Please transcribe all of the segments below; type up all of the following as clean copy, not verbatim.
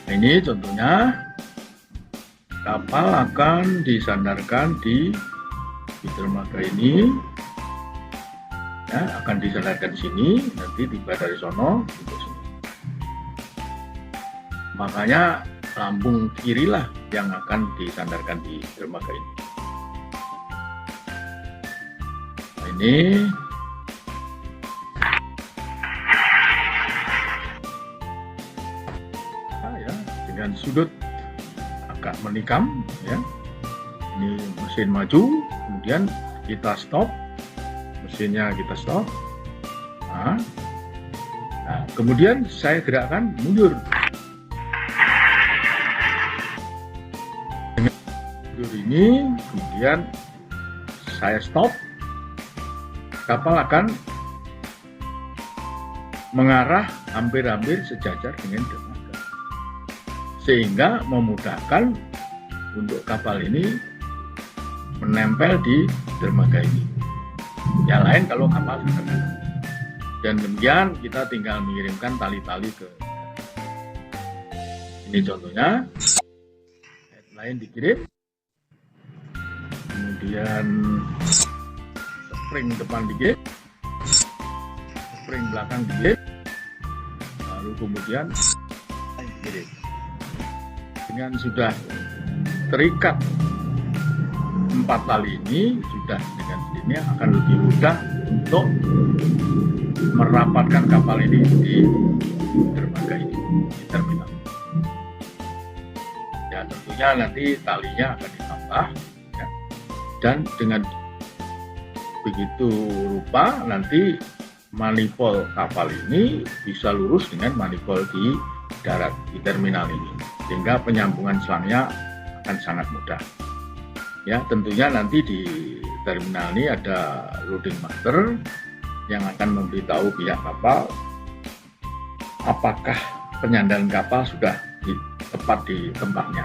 Nah, ini contohnya kapal akan disandarkan di dermaga ini, ya, akan disandarkan sini, nanti tiba dari sono untuk sini. Makanya lambung kirilah yang akan disandarkan di dermaga ini. Nah, ini ya, dengan sudut agak menikam, ya. Ini mesin maju, kemudian kita stop, mesinnya kita stop. Nah, kemudian saya gerakkan mundur. Dengan mundur ini, kemudian saya stop, kapal akan mengarah hampir-hampir sejajar dengan dermaga, sehingga memudahkan untuk kapal ini menempel di dermaga ini. Yang lain kalau kapal sederhana. Dan kemudian kita tinggal mengirimkan tali-tali ke. Ini contohnya. Headline dikirim. Kemudian spring depan dikirim. Spring belakang dikirim. Lalu kemudian dikirim. Dengan sudah terikat 4 tali ini, sudah dengan ini akan lebih mudah untuk merapatkan kapal ini di dermaga ini, di terminal. Ya, tentunya nanti talinya akan ditambah, ya. Dan dengan begitu rupa nanti manifold kapal ini bisa lurus dengan manifold di darat di terminal ini, sehingga penyambungan selangnya akan sangat mudah. Ya, tentunya nanti di terminal ini ada loading master yang akan memberitahu pihak kapal apakah penyandaran kapal sudah tepat di tempatnya.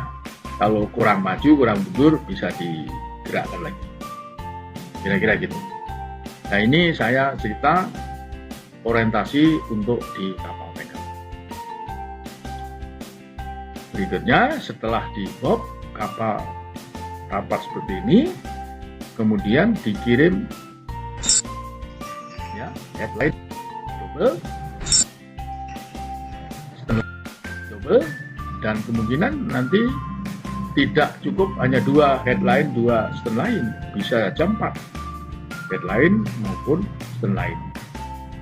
Kalau kurang maju, kurang mundur, bisa digerakkan lagi. Kira-kira gitu. Nah, ini saya cerita orientasi untuk di kapal tanker. Berikutnya, setelah di bob kapal rapat seperti ini, kemudian dikirim, ya, headline double, dan kemungkinan nanti tidak cukup hanya 2 headline, 2 stern line, bisa saja 4 headline maupun stern line.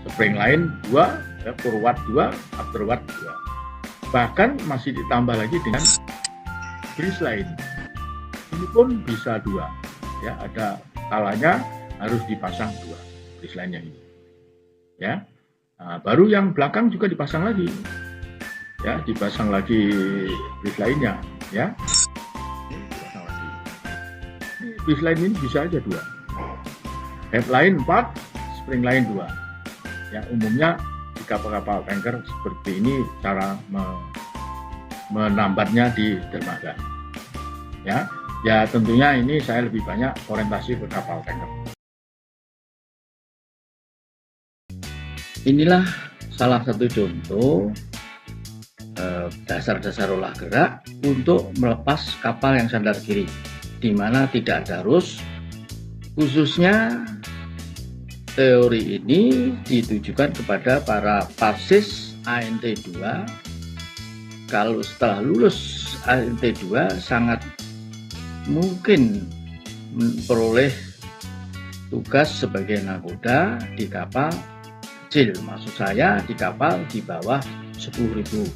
Spring line 2, ya, forward 2, afterward 2. Bahkan masih ditambah lagi dengan bridge line. Ini pun bisa 2, ya, ada kalanya harus dipasang 2 bridge line-nya ini, ya. Nah, baru yang belakang juga dipasang lagi, ya, dipasang lagi bridge line-nya, ya. Dipasang lagi. Bridge line ini bisa aja 2, headline 4, spring line 2, ya. Umumnya di kapal-kapal tanker seperti ini cara menambatnya di dermaga, ya. Ya, tentunya ini saya lebih banyak orientasi ke kapal tanker. Inilah salah satu contoh dasar-dasar olah gerak untuk melepas kapal yang sandar kiri, di mana tidak ada arus. Khususnya teori ini ditujukan kepada para pasis ANT2. Kalau setelah lulus ANT2 sangat mungkin memperoleh tugas sebagai nakoda di kapal kecil, maksud saya di kapal di bawah 10.000.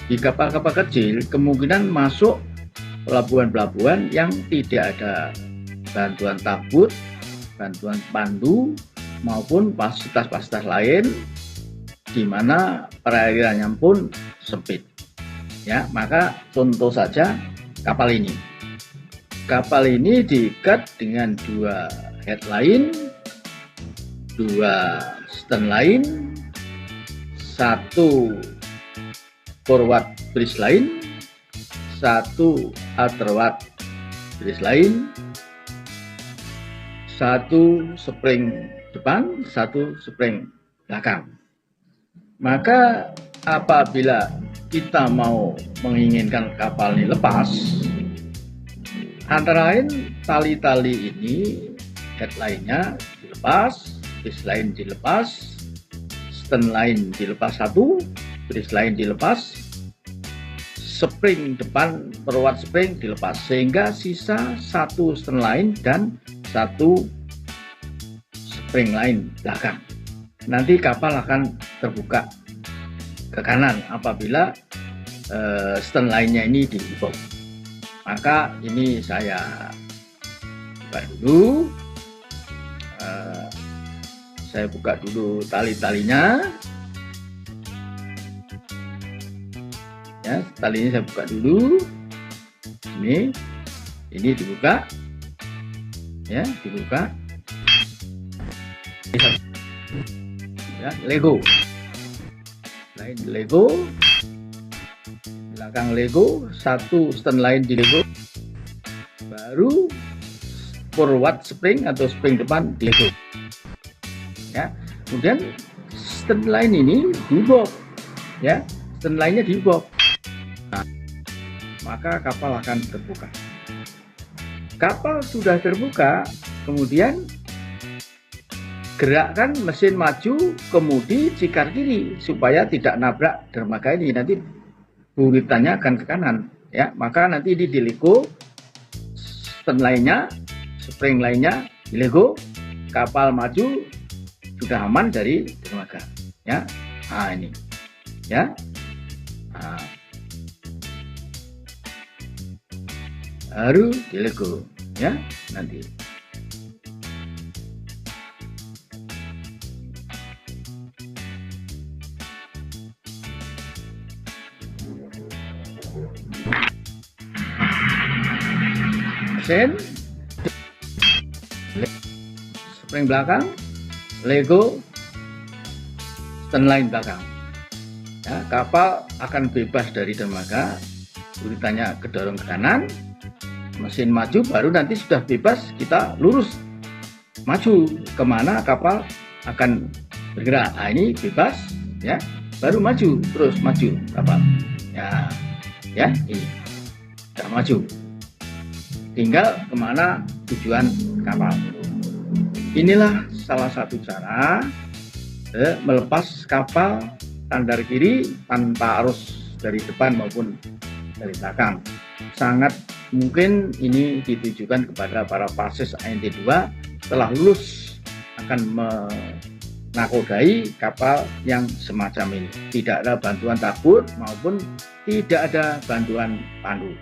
Di kapal-kapal kecil kemungkinan masuk pelabuhan-pelabuhan yang tidak ada bantuan tabut, bantuan pandu maupun fasilitas-fasilitas lain, di mana perairannya pun sempit. Ya, maka contoh saja kapal ini. Kapal ini diikat dengan 2 headline, 2 stern line, 1 forward bridge line, 1 afterward bridge line, 1 spring depan, 1 spring belakang. Maka apabila kita mau menginginkan kapal ini lepas, antara lain tali-tali ini headline-nya dilepas, bridge line dilepas, stern line dilepas satu, bridge line dilepas, spring depan perwat spring dilepas, sehingga sisa satu stern line dan satu spring line belakang. Nanti kapal akan terbuka ke kanan apabila stern line-nya ini dibuka. Maka ini saya buka dulu, saya buka dulu tali-talinya ya, talinya saya buka dulu, ini dibuka ya, dibuka ya, Lego lain Lego, belakang Lego, satu stern line di Lego, baru forward spring atau spring depan di Lego ya. Kemudian stern line ini dibok ya, stern line-nya dibok. Nah, maka kapal akan terbuka. Kapal sudah terbuka, kemudian gerakkan mesin maju, kemudi cikar kiri supaya tidak nabrak dermaga ini. Nanti buritannya akan ke kanan ya, maka nanti ini di Lego, stern line-nya, spring line-nya di Lego, kapal maju sudah aman dari dermaga ya. Nah ini ya, nah, baru di Lego ya nanti. Mesin, spring belakang, Lego, stern line belakang ya, kapal akan bebas dari dermaga, buritannya kedorong ke kanan, mesin maju, baru nanti sudah bebas kita lurus maju kemana kapal akan bergerak. Nah, ini bebas ya, baru maju, terus maju kapal ya, ini sudah maju, tinggal kemana tujuan kapal. Inilah salah satu cara melepas kapal standar kiri tanpa arus dari depan maupun dari belakang. Sangat mungkin ini ditujukan kepada para pases ANT2 setelah lulus akan menakodai kapal yang semacam ini. Tidak ada bantuan tabur maupun tidak ada bantuan pandu.